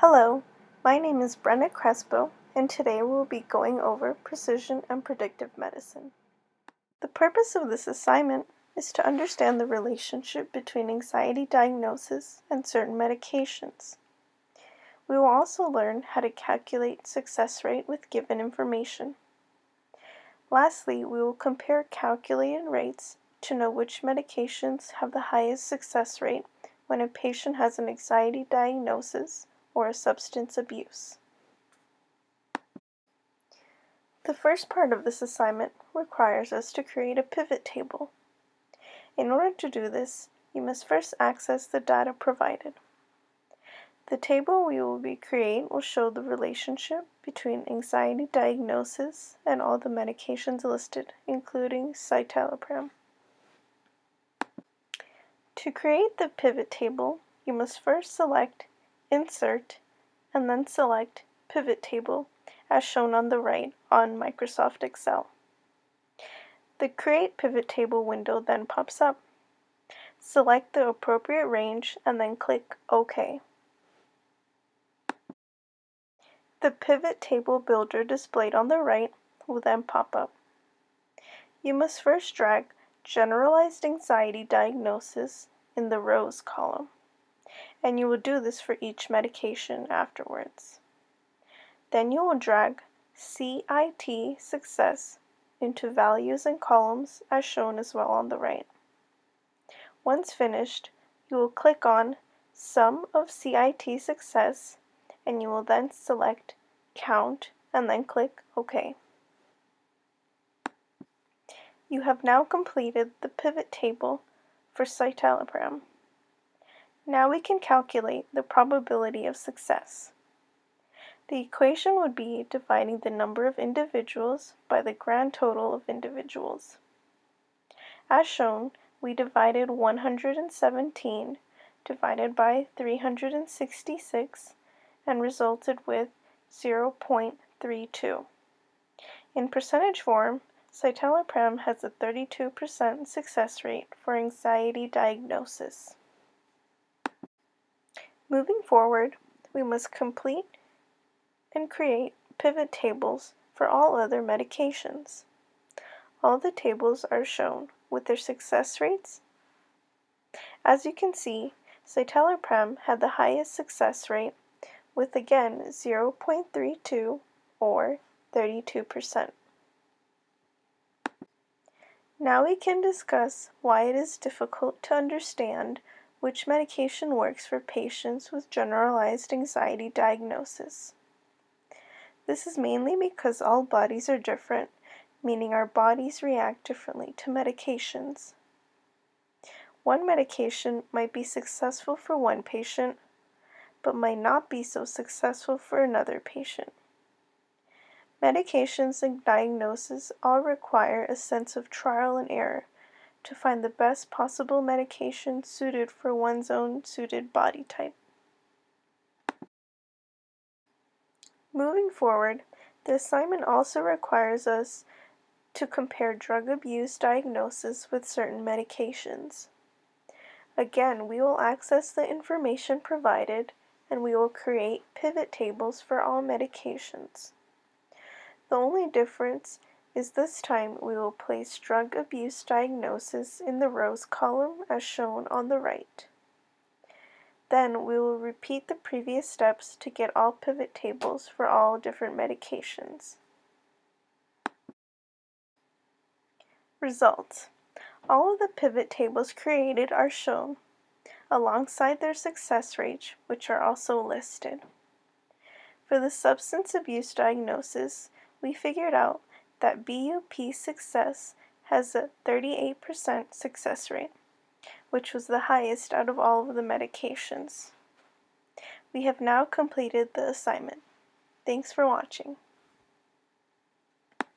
Hello, my name is Brenda Crespo, and today we will be going over precision and predictive medicine. The purpose of this assignment is to understand the relationship between anxiety diagnosis and certain medications. We will also learn how to calculate success rate with given information. Lastly, we will compare calculated rates to know which medications have the highest success rate when a patient has an anxiety diagnosis or a substance abuse. The first part of this assignment requires us to create a pivot table. In order to do this, you must first access the data provided. The table we will create will show the relationship between anxiety diagnosis and all the medications listed, including citalopram. To create the pivot table, you must first select Insert and then select Pivot Table as shown on the right on Microsoft Excel. The Create Pivot Table window then pops up. Select the appropriate range and then click OK. The Pivot Table Builder displayed on the right will then pop up. You must first drag Generalized Anxiety Diagnosis in the Rows column, and you will do this for each medication afterwards. Then you will drag CIT Success into Values and Columns as shown as well on the right. Once finished, you will click on Sum of CIT Success, and you will then select Count and then click OK. You have now completed the pivot table for citalopram. Now we can calculate the probability of success. The equation would be dividing the number of individuals by the grand total of individuals. As shown, we divided 117 divided by 366 and resulted with 0.32. In percentage form, citalopram has a 32% success rate for anxiety diagnosis. Moving forward, we must complete and create pivot tables for all other medications. All the tables are shown with their success rates. As you can see, citalopram had the highest success rate with again 0.32 or 32%. Now we can discuss why it is difficult to understand which medication works for patients with generalized anxiety diagnosis. This is mainly because all bodies are different, meaning our bodies react differently to medications. One medication might be successful for one patient, but might not be so successful for another patient. Medications and diagnoses all require a sense of trial and error to find the best possible medication suited for one's own suited body type. Moving forward, the assignment also requires us to compare drug abuse diagnosis with certain medications. Again, we will access the information provided and we will create pivot tables for all medications. The only difference is this time we will place drug abuse diagnosis in the rows column as shown on the right. Then we will repeat the previous steps to get all pivot tables for all different medications. Results. All of the pivot tables created are shown, alongside their success rates, which are also listed. For the substance abuse diagnosis, we figured out that BUP success has a 38% success rate, which was the highest out of all of the medications. We have now completed the assignment. Thanks for watching.